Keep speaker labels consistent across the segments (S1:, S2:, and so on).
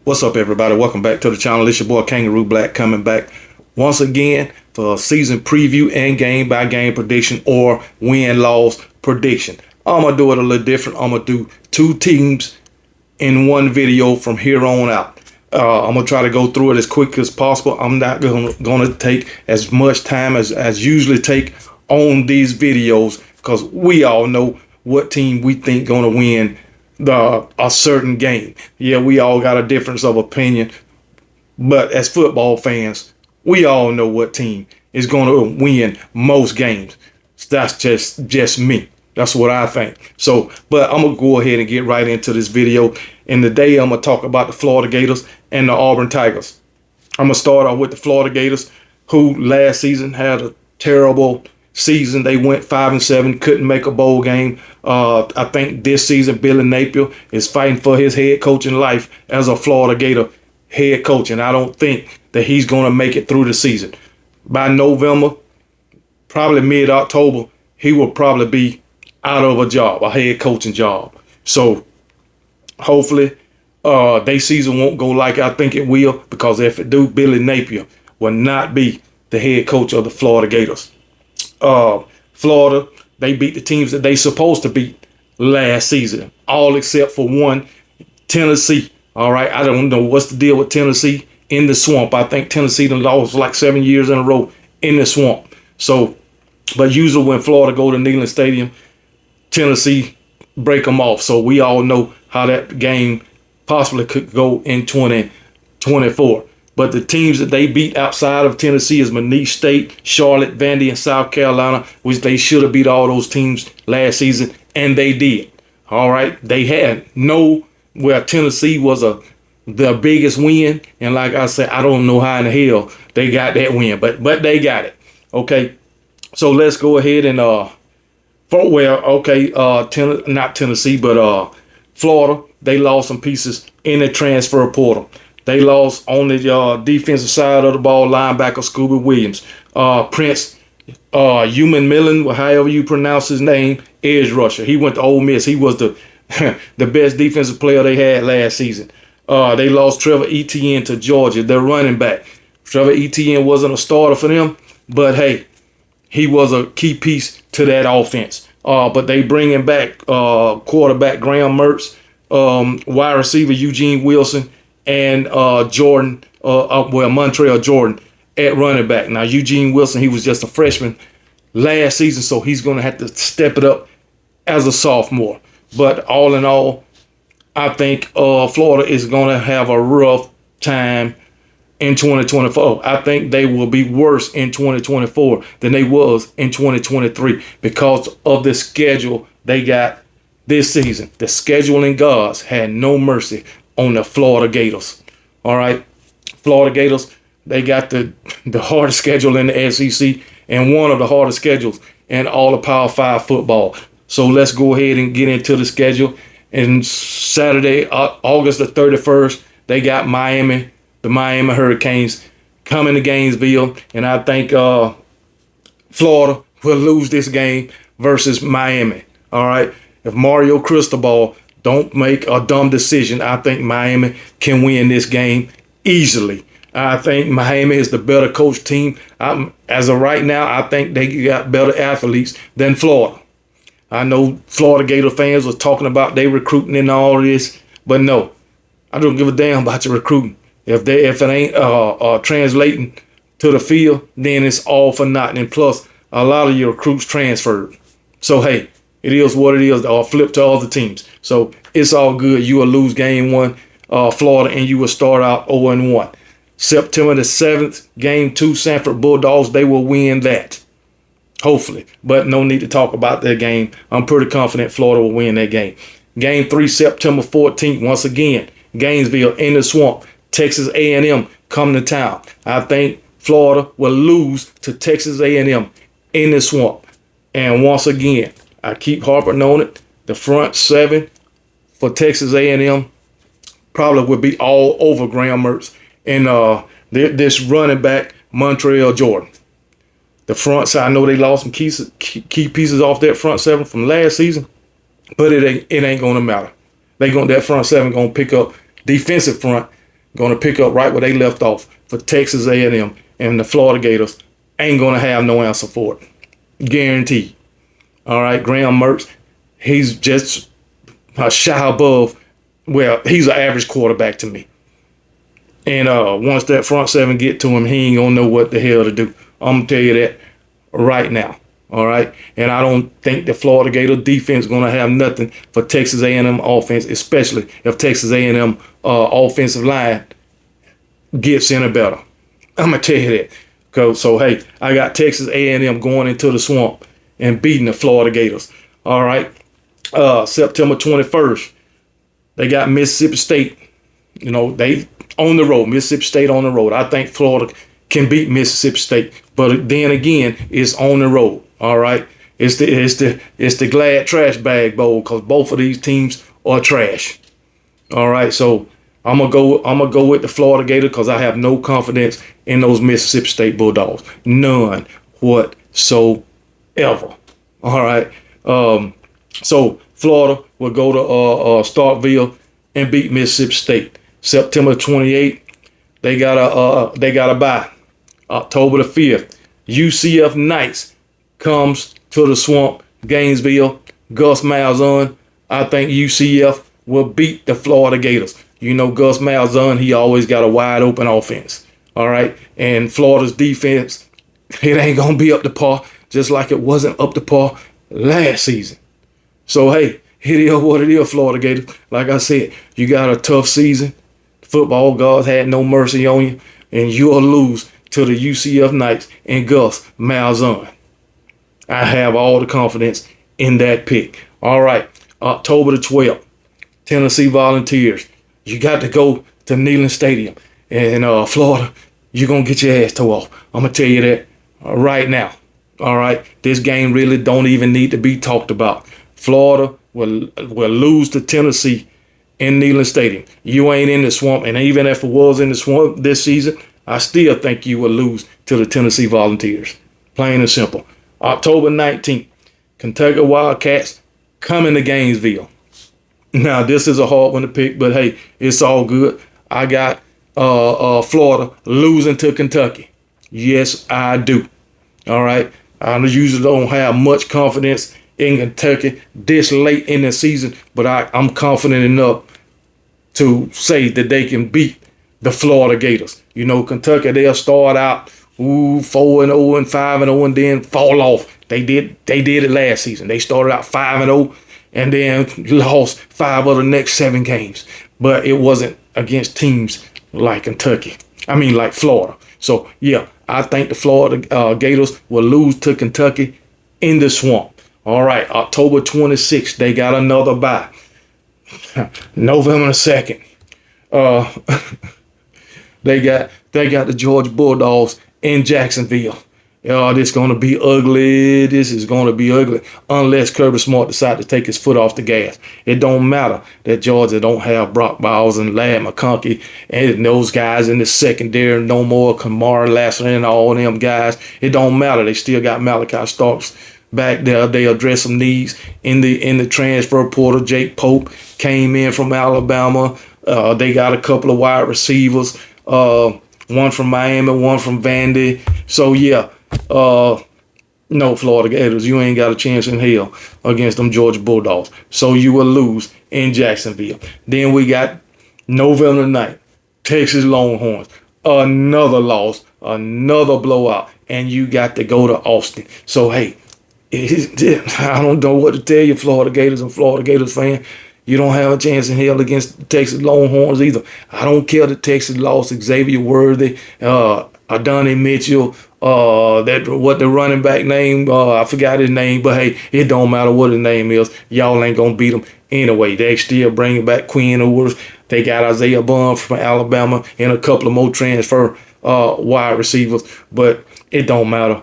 S1: What's up, everybody? Welcome back to the channel. It's your boy Kangaroo Black coming back once again for a season preview and game by game prediction or win-loss prediction. I'm going to do it a little different. I'm going to do two teams in one video from here on out. I'm going to try to go through it as quick as possible. I'm not going to take as much time as usually take on these videos because we all know what team we think going to win a certain game. Yeah, we all got a difference of opinion, but as football fans, we all know what team is going to win most games. That's just me. That's what I think. So, but I'm going to go ahead and get right into this video. And today I'm going to talk about the Florida Gators and the Auburn Tigers. I'm going to start off with the Florida Gators, who last season had a terrible season. They went 5-7, couldn't make a bowl game. I think this season Billy Napier is fighting for his head coaching life as a Florida Gator head coach, and I don't think that he's going to make it through the season. By November, probably mid-October, he will probably be out of a job, a head coaching job. So hopefully their season won't go like I think it will, because if it do, Billy Napier will not be the head coach of the Florida Gators. Florida, they beat the teams that they supposed to beat last season, all except for one, Tennessee. All right, I don't know what's the deal with Tennessee in the swamp. I think Tennessee done lost like 7 years in a row in the swamp. So, but usually when Florida go to Neyland Stadium, Tennessee break them off. So we all know how that game possibly could go in 2024. But the teams that they beat outside of Tennessee is Miami State, Charlotte, Vandy, and South Carolina, which they should have beat all those teams last season, and they did. All right, they had where Tennessee was the biggest win, and like I said, I don't know how in the hell they got that win, but they got it. Okay, so let's go ahead and not Tennessee, but Florida, they lost some pieces in the transfer portal. They lost on the defensive side of the ball, linebacker Scooby Williams. Prince Millen, however you pronounce his name, edge rusher. He went to Ole Miss. He was the the best defensive player they had last season. They lost Trevor Etienne to Georgia, their running back. Trevor Etienne wasn't a starter for them, but hey, he was a key piece to that offense. But they bringing back quarterback Graham Mertz, wide receiver Eugene Wilson, and Montreal Jordan at running back. Now, Eugene Wilson, he was just a freshman last season, so he's going to have to step it up as a sophomore. But all in all, I think Florida is going to have a rough time in 2024. I think they will be worse in 2024 than they was in 2023 because of the schedule they got this season. The scheduling gods had no mercy on the Florida Gators. All right, Florida Gators, they got the hardest schedule in the SEC and one of the hardest schedules in all of Power 5 football. So let's go ahead and get into the schedule. And Saturday, August the 31st, they got Miami, the Miami Hurricanes, coming to Gainesville. And I think Florida will lose this game versus Miami. All right, if Mario Cristobal don't make a dumb decision, I think Miami can win this game easily. I think Miami is the better coach team. As of right now, I think they got better athletes than Florida. I know Florida Gator fans was talking about they recruiting and all this, but no, I don't give a damn about your recruiting. If it ain't translating to the field, then it's all for nothing. And plus, a lot of your recruits transferred. So hey, it is what it is. Or flip to other teams. So it's all good. You will lose game one, Florida, and you will start out 0-1. September the 7th, game 2, Sanford Bulldogs, they will win that. Hopefully. But no need to talk about that game. I'm pretty confident Florida will win that game. Game 3, September 14th, once again, Gainesville in the swamp. Texas A&M coming to town. I think Florida will lose to Texas A&M in the swamp. And once again, I keep harping on it. The front seven for Texas A&M probably would be all over Graham Mertz and this running back Montreal Jordan. The front side, I know they lost some key pieces off that front seven from last season, but it ain't gonna matter. That front seven gonna pick up defensive front going to pick up right where they left off for Texas A&M, and the Florida Gators ain't going to have no answer for it. Guaranteed. All right, Graham Mertz, he's just a shy above. Well, he's an average quarterback to me. And once that front seven get to him, he ain't going to know what the hell to do. I'm going to tell you that right now. All right, and I don't think the Florida Gator defense is going to have nothing for Texas A&M offense, especially if Texas A&M offensive line gets any better. I'm gonna tell you that. So hey, I got Texas A&M going into the swamp and beating the Florida Gators. All right, September 21st, they got Mississippi State. You know, they on the road. Mississippi State on the road. I think Florida can beat Mississippi State, but then again, it's on the road. All right, it's the Glad Trash Bag Bowl, because both of these teams are trash. All right, so I'm gonna go with the Florida Gator because I have no confidence in those Mississippi State Bulldogs, none whatsoever. All right, so Florida will go to Starkville and beat Mississippi State. September 28th, they got a bye. October the 5th, UCF Knights comes to the swamp, Gainesville. Gus Malzahn, I think UCF will beat the Florida Gators. You know, Gus Malzahn, he always got a wide open offense. All right, and Florida's defense, it ain't gonna be up to par, just like it wasn't up to par last season. So hey, it is what it is, Florida Gators. Like I said, you got a tough season. Football gods had no mercy on you, and you'll lose to the UCF Knights and Gus Malzahn. I have all the confidence in that pick. All right, October the 12th, Tennessee Volunteers. You got to go to Neyland Stadium in Florida. You're going to get your ass tore off. I'm going to tell you that right now. All right, this game really don't even need to be talked about. Florida will lose to Tennessee in Neyland Stadium. You ain't in the swamp, and even if it was in the swamp this season, I still think you will lose to the Tennessee Volunteers. Plain and simple. October 19th, Kentucky Wildcats coming to Gainesville. Now, this is a hard one to pick, but hey, it's all good. I got Florida losing to Kentucky. Yes, I do. All right. I usually don't have much confidence in Kentucky this late in the season, but I'm confident enough to say that they can beat the Florida Gators. You know, Kentucky, they'll start out 4-0 and 5-0 and then fall off. They did it last season. They started out 5-0 and then lost 5 of the next 7 games. But it wasn't against teams like like Florida. So yeah, I think the Florida Gators will lose to Kentucky in the swamp. All right, October 26th, they got another bye. November the 2nd, they got the Georgia Bulldogs in Jacksonville. This gonna be ugly. This is gonna be ugly unless Kirby Smart decides to take his foot off the gas. It don't matter that Georgia don't have Brock Bowers and Ladd McConkey and those guys in the secondary no more, Kamara Lassiter and all them guys. It don't matter. They still got Malachi Starks back there. They address some needs in the transfer portal. Jake Pope came in from Alabama. They got a couple of wide receivers. One from Miami, one from Vandy. So yeah, no, Florida Gators, you ain't got a chance in hell against them Georgia Bulldogs. So you will lose in Jacksonville. Then we got November 9th, Texas Longhorns. Another loss, another blowout, and you got to go to Austin. So hey, I don't know what to tell you, Florida Gators and Florida Gators fan. You don't have a chance in hell against the Texas Longhorns either. I don't care that Texas lost Xavier Worthy, Adonai Mitchell, what the running back name, I forgot his name, but hey, it don't matter what his name is. Y'all ain't gonna beat them anyway. They still bringing back Quinn Ewers. They got Isaiah Bond from Alabama and a couple of more transfer wide receivers, but it don't matter.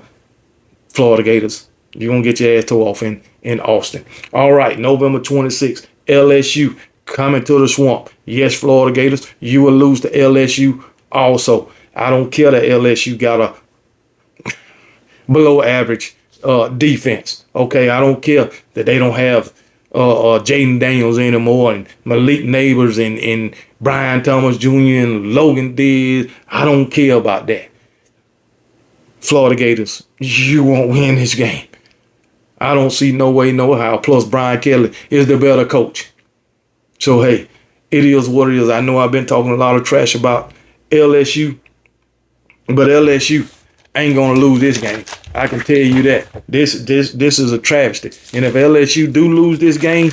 S1: Florida Gators, you're gonna get your ass tore off in Austin. All right, November 26th. LSU coming to the swamp. Yes, Florida Gators, you will lose to LSU also. I don't care that LSU got a below average defense. Okay, I don't care that they don't have Jaden Daniels anymore, and Malik Neighbors, and Brian Thomas Jr. and Logan Diggs. I don't care about that. Florida Gators, you won't win this game. I don't see no way, no how. Plus, Brian Kelly is the better coach. So, hey, it is what it is. I know I've been talking a lot of trash about LSU, but LSU ain't going to lose this game. I can tell you that. This is a travesty. And if LSU do lose this game,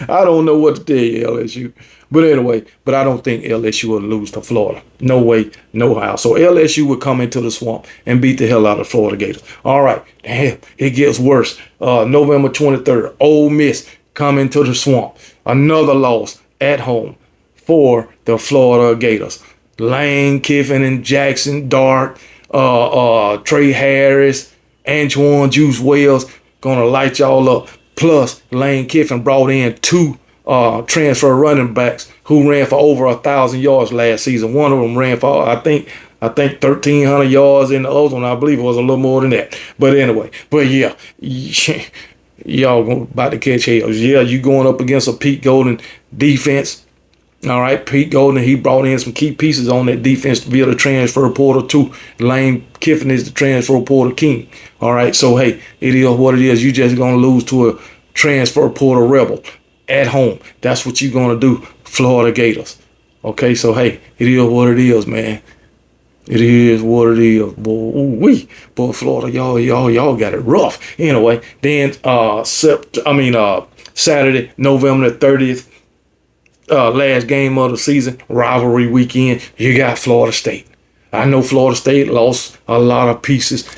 S1: I don't know what to tell you, LSU. But anyway, I don't think LSU will lose to Florida. No way, no how. So LSU will come into the swamp and beat the hell out of Florida Gators. All right, damn, it gets worse. November 23rd, Ole Miss come into the swamp. Another loss at home for the Florida Gators. Lane Kiffin and Jackson Dart, Trey Harris, Antoine Juice Wells gonna light y'all up. Plus, Lane Kiffin brought in two transfer running backs who ran for over 1,000 yards last season. One of them ran for I think 1,300 yards, and the other one I believe it was a little more than that. But anyway, yeah, y'all about to catch hell. Yeah, you going up against a Pete Golden defense. All right, Pete Golden, he brought in some key pieces on that defense via the transfer portal too. Lane Kiffin is the transfer portal king. All right, so hey, it is what it is. You just gonna lose to a transfer portal rebel at home. That's what you're gonna do, Florida Gators. Okay, so hey, it is what it is, man. It is what it is, boy. Boy, Florida, y'all got it rough. Anyway, then Saturday, November the 30th. Last game of the season, rivalry weekend, you got Florida State. I know Florida State lost a lot of pieces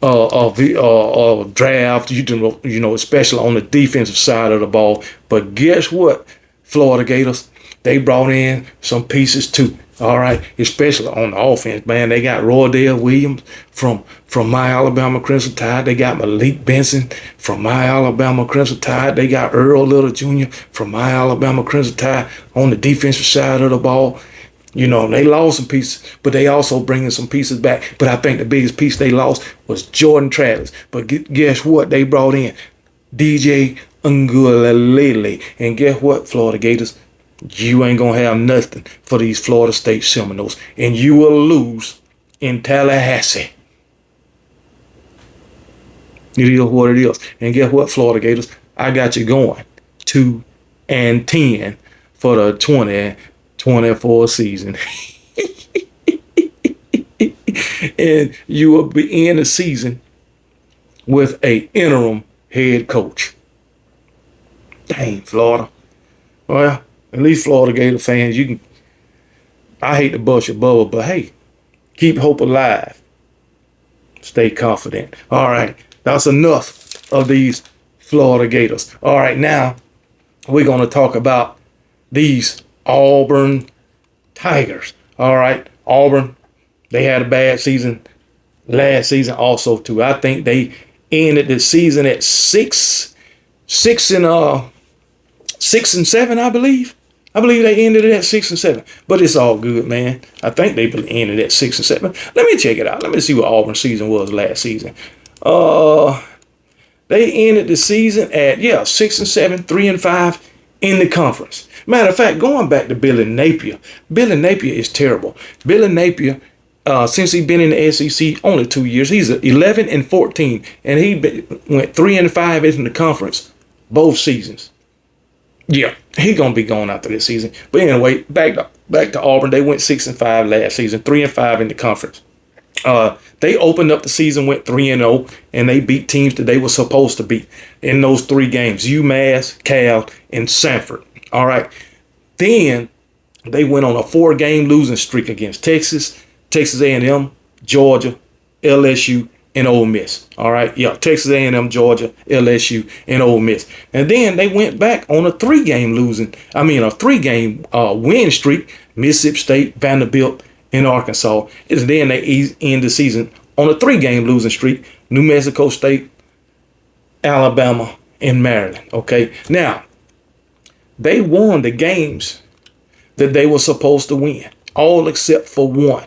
S1: of the draft, you know, especially on the defensive side of the ball. But guess what, Florida Gators, they brought in some pieces too. All right, especially on the offense, man. They got Roydell Williams from my Alabama Crimson Tide. They got Malik Benson from my Alabama Crimson Tide. They got Earl Little Jr. from my Alabama Crimson Tide on the defensive side of the ball. You know, they lost some pieces, but they also bringing some pieces back. But I think the biggest piece they lost was Jordan Travis. But guess what? They brought in DJ Ungulele. And guess what, Florida Gators? You ain't going to have nothing for these Florida State Seminoles. And you will lose in Tallahassee. It is what it is. And guess what, Florida Gators? I got you going 2-10 for the 2024 season. And you will be in the season with a interim head coach. Dang, Florida. Well, at least Florida Gator fans, I hate to bust your bubble, but hey, keep hope alive. Stay confident. All right, that's enough of these Florida Gators. All right, now we're going to talk about these Auburn Tigers. All right, Auburn, they had a bad season last season also too. I think they ended the season at 6-7, I believe. I believe they ended it at 6-7, but it's all good, man. I think they ended at 6-7. Let me check it out. Let me see what Auburn's season was last season. They ended the season at 6-7, 3-5 in the conference. Matter of fact, going back to Billy Napier is terrible. Billy Napier, since he's been in the SEC only 2 years, he's 11-14, and he went 3-5 in the conference both seasons. Yeah, he's gonna be going after this season. But anyway, back to Auburn. They went 6-5 last season, 3-5 in the conference. They opened up the season, went 3-0, and they beat teams that they were supposed to beat in those 3 games: UMass, Cal, and Sanford. All right. Then they went on a 4-game losing streak against Texas A&M, Georgia, LSU, and Ole Miss. All right, Texas A&M, Georgia, LSU, and Ole Miss. And then they went back on a 3-game win streak: Mississippi State, Vanderbilt, and Arkansas. And then they end the season on a 3-game losing streak: New Mexico State, Alabama, and Maryland. Okay, now they won the games that they were supposed to win, all except for one.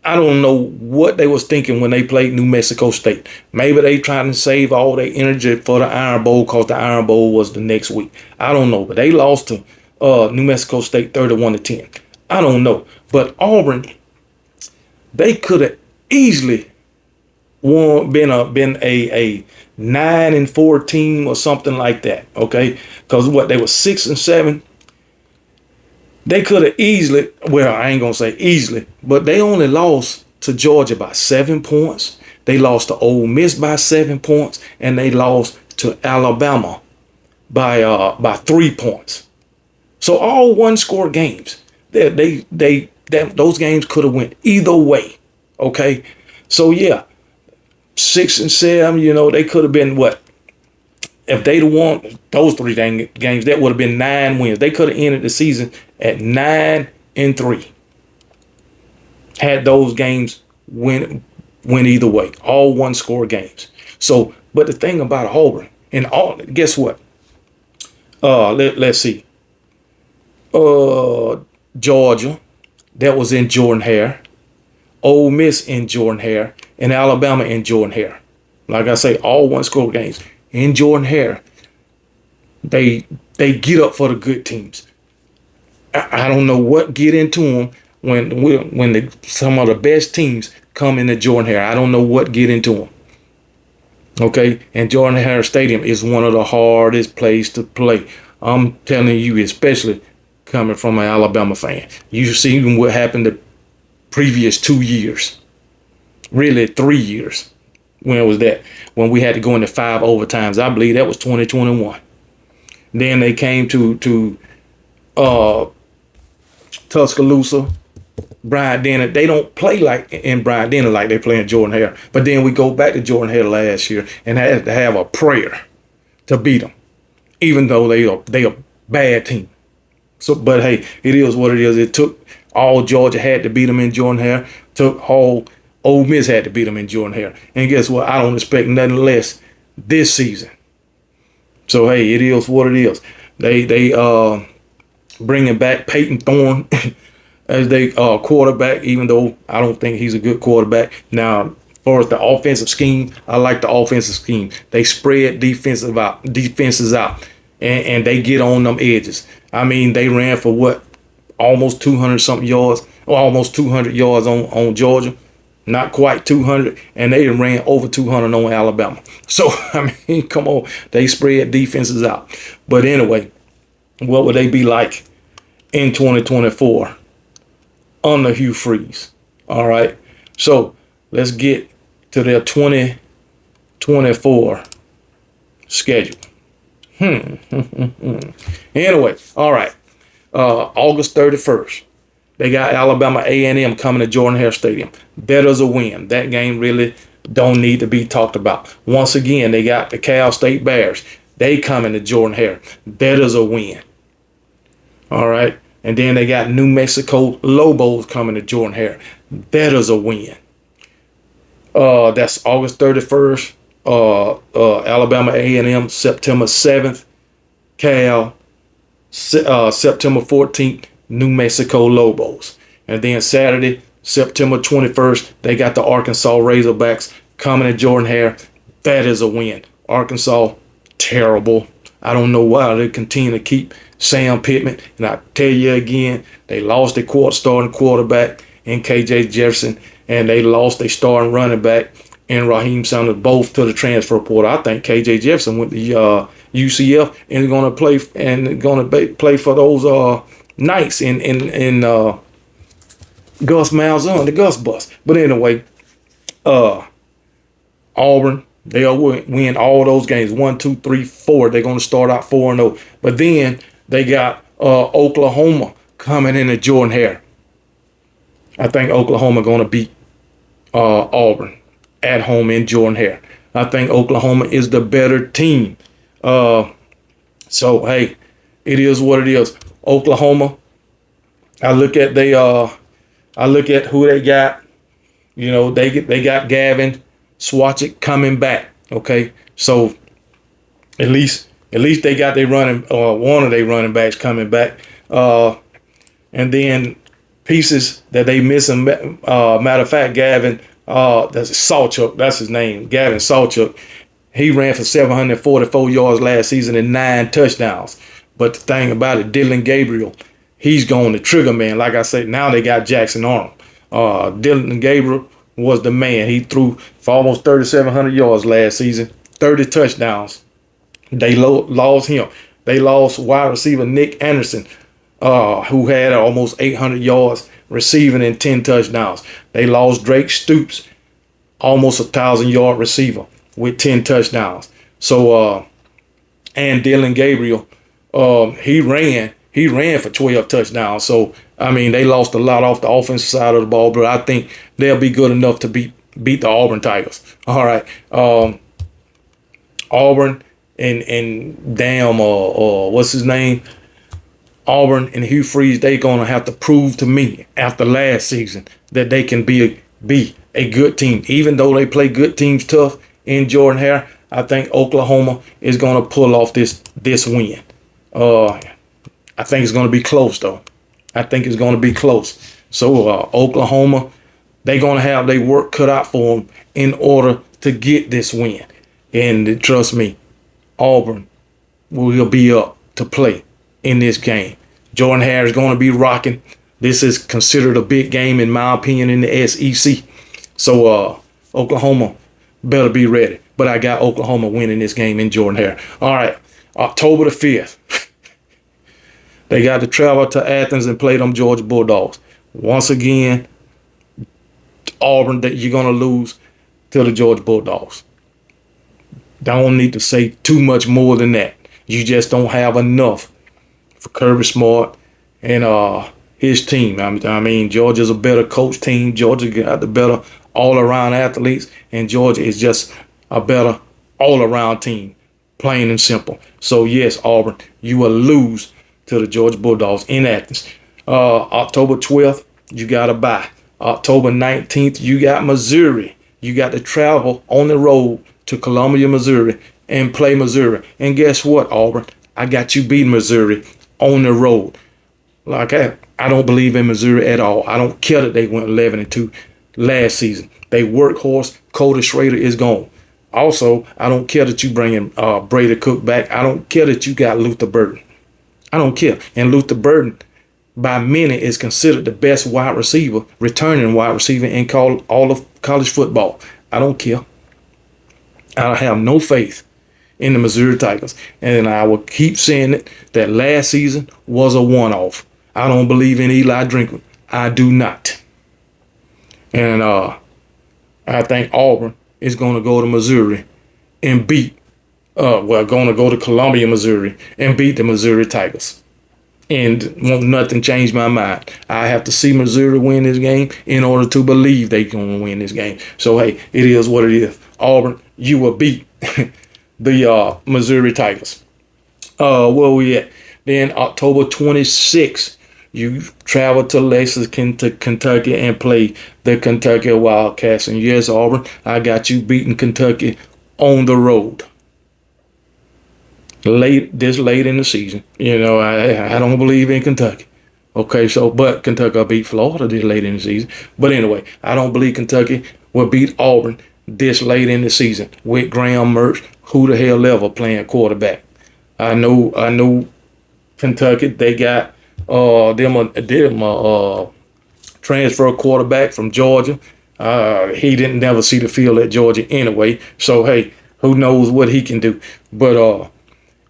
S1: I don't know what they was thinking when they played New Mexico State. Maybe they trying to save all their energy for the Iron Bowl because the Iron Bowl was the next week. I don't know, but they lost to New Mexico State 31-10. I don't know, but Auburn, they could have easily been a 9-4 team or something like that. Okay, because what, they were 6-7. They could have easily, well, I ain't gonna say easily, but they only lost to Georgia by 7 points. They lost to Ole Miss by 7 points, and they lost to Alabama by 3 points. So all one-score games. Those games could have went either way. Okay, so yeah, 6-7. They could have been what? If they'd won those 3 games, that would have been 9 wins. They could have ended the season at 9-3. Had those games win either way, all one-score games. So, but the thing about Auburn, guess what? Let's see. Georgia, that was in Jordan Hare. Ole Miss in Jordan Hare, and Alabama in Jordan Hare. Like I say, all one-score games in Jordan Hare. They get up for the good teams. I don't know what get into them when some of the best teams come into Jordan Hare. I don't know what get into them. Okay, and Jordan Hare Stadium is one of the hardest places to play. I'm telling you, especially coming from an Alabama fan. You see what happened the previous 2 years, really 3 years. When was that? When we had to go into 5 overtimes. I believe that was 2021. Then they came to Tuscaloosa, Bryant-Denny. They don't play like in Bryant-Denny like they play in Jordan Hare. But then we go back to Jordan Hare last year and had to have a prayer to beat them, even though they a bad team. So, but hey, it is what it is. It took all Georgia had to beat them in Jordan Hare. Took all Ole Miss had to beat them in Jordan Hare. And guess what? I don't expect nothing less this season. So hey, it is what it is. They bringing back Peyton Thorne as they quarterback, even though I don't think he's a good quarterback. Now, as far as the offensive scheme, I like the offensive scheme. They spread defenses out, and they get on them edges. I mean, they ran for what? Almost 200 something yards, or almost 200 yards on Georgia. Not quite 200, and they ran over 200 on Alabama. So, I mean, come on. They spread defenses out. But anyway, what would they be like in 2024 under Hugh Freeze? All right. So, let's get to their 2024 schedule. Anyway, all right. August 31st. They got Alabama A&M coming to Jordan Hare Stadium. Better's a win. That game really don't need to be talked about. Once again, they got the Cal State Bears. They coming to Jordan Hare. Better's a win. All right. And then they got New Mexico Lobos coming to Jordan Hare. Better's a win. That's August 31st. Alabama A&M, September 7th. Cal, September 14th. New Mexico Lobos. And then Saturday, September 21st, they got the Arkansas Razorbacks coming to Jordan Hare. That is a win. Arkansas, terrible. I don't know why they continue to keep Sam Pittman. And I tell you again, they lost their starting quarterback in KJ Jefferson, and they lost their starting running back in Raheem Sanders, both to the transfer portal. I think KJ Jefferson went to UCF and is going to play for those Knights in Gus Malzahn, the Gus Bus. But anyway, Auburn, they'll win all those games. 1, 2, 3, 4. They're going to start out 4-0. But then they got Oklahoma coming into Jordan Hare. I think Oklahoma going to beat Auburn at home in Jordan Hare. I think Oklahoma is the better team. So hey, it is what it is. Oklahoma, I look at who they got. You know, they got Gavin Swatchik coming back. Okay, so at least they got their one of their running backs coming back. And then pieces that they missing. Matter of fact, Gavin, that's Sawchuk, that's his name, Gavin Sawchuk. He ran for 744 yards last season and 9 touchdowns. But the thing about it, Dylan Gabriel, he's going to trigger man. Like I said, now they got Jackson Arnold. Dylan Gabriel was the man. He threw for almost 3,700 yards last season, 30 touchdowns. They lost him. They lost wide receiver Nick Anderson, who had almost 800 yards receiving and 10 touchdowns. They lost Drake Stoops, almost 1,000-yard receiver with 10 touchdowns. So, and Dylan Gabriel, he ran for 12 touchdowns. So, I mean, they lost a lot off the offensive side of the ball, but I think they'll be good enough to beat the Auburn Tigers. All right. Auburn and damn, what's his name? Auburn and Hugh Freeze, they gonna have to prove to me after last season that they can be a good team. Even though they play good teams tough in Jordan-Hare, I think Oklahoma is gonna pull off this win. I think it's gonna be close though. I think it's gonna be close. So Oklahoma, they're gonna have their work cut out for them in order to get this win. And trust me, Auburn will be up to play in this game. Jordan-Hare is going to be rocking. This is considered a big game, in my opinion, in the SEC. So Oklahoma better be ready. But I got Oklahoma winning this game in Jordan-Hare. All right, October the 5th. They got to travel to Athens and play them Georgia Bulldogs. Once again, Auburn, that you're going to lose to the Georgia Bulldogs. Don't need to say too much more than that. You just don't have enough for Kirby Smart and his team. I mean, Georgia's a better coach team. Georgia got the better all-around athletes, and Georgia is just a better all-around team, plain and simple. So, yes, Auburn, you will lose to the Georgia Bulldogs in Athens. October 12th, you got a bye. October 19th, you got Missouri. You got to travel on the road to Columbia, Missouri, and play Missouri. And guess what, Auburn? I got you beating Missouri on the road. Like, I don't believe in Missouri at all. I don't care that they went 11-2 last season. They workhorse. Cody Schrader is gone. Also, I don't care that you bringing Brady Cook back. I don't care that you got Luther Burden. I don't care. And Luther Burden, by many, is considered the best wide receiver, returning wide receiver in all of college football. I don't care. I have no faith in the Missouri Tigers. And I will keep saying it, that last season was a one-off. I don't believe in Eli Drinkman. I do not. And I think Auburn is going to go to Missouri and beat, going to go to Columbia, Missouri, and beat the Missouri Tigers. And won't nothing change my mind. I have to see Missouri win this game in order to believe they're going to win this game. So, hey, it is what it is. Auburn, you will beat the Missouri Tigers. Where we at? Then October 26th, you travel to Lexington, to Kentucky, and play the Kentucky Wildcats. And yes, Auburn, I got you beating Kentucky on the road. Late in the season. You know, I don't believe in Kentucky. Okay, so, but Kentucky will beat Florida this late in the season. But anyway, I don't believe Kentucky will beat Auburn this late in the season with Graham Mertz, who the hell ever playing quarterback. I know Kentucky, they got them transfer quarterback from Georgia. He didn't never see the field at Georgia anyway. So, hey, who knows what he can do. But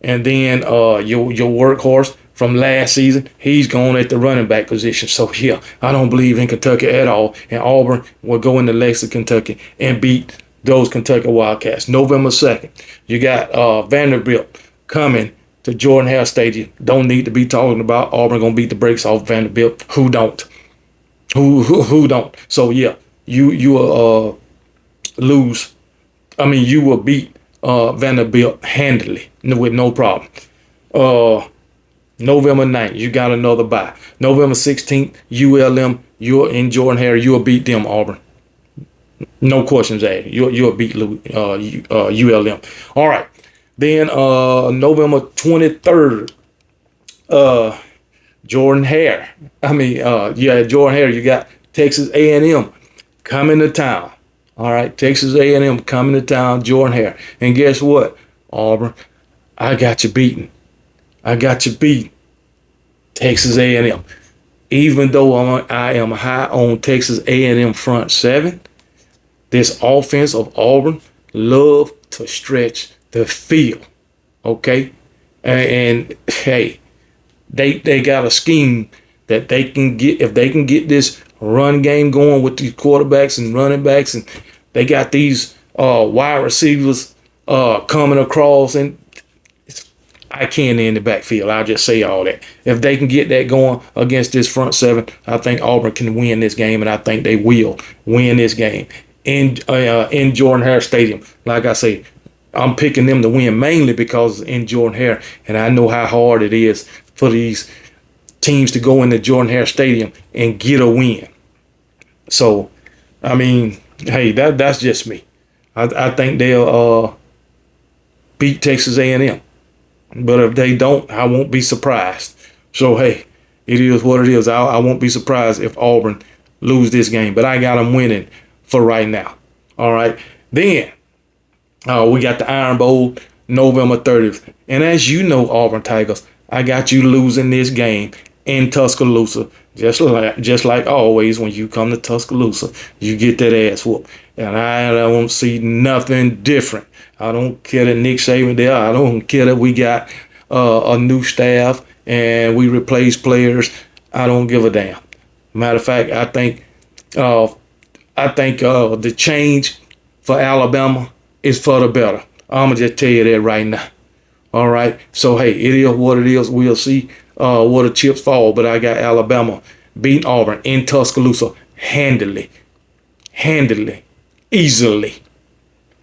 S1: and then your workhorse from last season, he's going at the running back position. So, yeah, I don't believe in Kentucky at all. And Auburn will go into Lexington, Kentucky, and beat those Kentucky Wildcats. November 2nd, you got Vanderbilt coming to Jordan-Hare Stadium. Don't need to be talking about Auburn going to beat the brakes off Vanderbilt. Who don't? Who don't? So, yeah, you will lose. I mean, you will beat Vanderbilt handily with no problem. November 9th, you got another bye. November 16th, ULM, you're in Jordan-Hare, you'll beat them, Auburn. No questions asked. You'll beat ULM. All right. Then November 23rd, Jordan Hare. Jordan Hare. You got Texas A&M coming to town. All right, Texas A&M coming to town, Jordan Hare. And guess what, Auburn? I got you beaten. I got you beat, Texas A&M. Even though I am high on Texas A&M front seven, this offense of Auburn love to stretch the field. Okay, and hey, they got a scheme that they can get. If they can get this run game going with these quarterbacks and running backs, and they got these wide receivers coming across, and I can't in the backfield. I'll just say all that. If they can get that going against this front seven, I think Auburn can win this game, and I think they will win this game in Jordan Hare Stadium. Like I say, I'm picking them to win mainly because in Jordan Hare, and I know how hard it is for these teams to go into Jordan Hare Stadium and get a win. So, I mean, hey, that's just me. I think they'll beat Texas A&M. But if they don't, I won't be surprised. So, hey, it is what it is. I won't be surprised if Auburn lose this game. But I got them winning for right now. All right. Then we got the Iron Bowl November 30th. And as you know, Auburn Tigers, I got you losing this game in Tuscaloosa. Just like always, when you come to Tuscaloosa, you get that ass whooped. And I don't see nothing different. I don't care that Nick Saban there. I don't care that we got a new staff and we replace players. I don't give a damn. Matter of fact, I think the change for Alabama is for the better. I'm gonna just tell you that right now. All right. So hey, it is what it is. We'll see where the chips fall. But I got Alabama beating Auburn in Tuscaloosa handily, easily.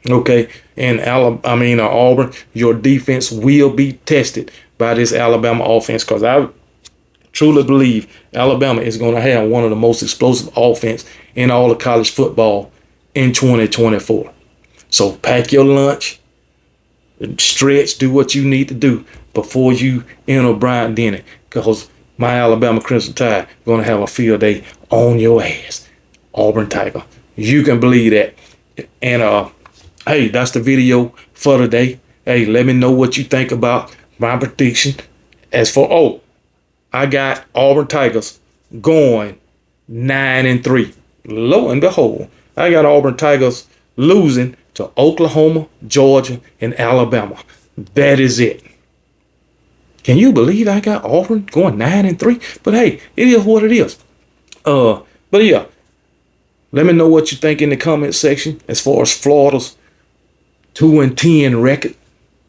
S1: Okay, and Auburn, your defense will be tested by this Alabama offense, because I truly believe Alabama is going to have one of the most explosive offense in all of college football in 2024. So pack your lunch, stretch, do what you need to do before you enter Bryant-Denny, because my Alabama Crimson Tide going to have a field day on your ass, Auburn Tiger. You can believe that. And hey, that's the video for today. Hey, let me know what you think about my prediction. As for, I got Auburn Tigers going 9-3. Lo and behold, I got Auburn Tigers losing to Oklahoma, Georgia, and Alabama. That is it. Can you believe I got Auburn going 9-3? But hey, it is what it is. But yeah, let me know what you think in the comment section as far as Florida's 2-10 record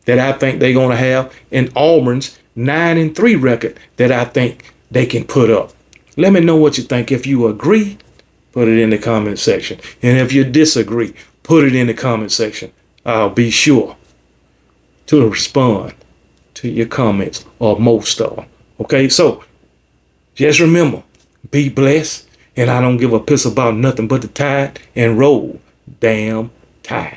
S1: that I think they're going to have, and Auburn's 9-3 record that I think they can put up. Let me know what you think. If you agree, put it in the comment section. And if you disagree, put it in the comment section. I'll be sure to respond to your comments, or most of them. Okay, so just remember, be blessed, and I don't give a piss about nothing but the Tide, and roll damn Tide.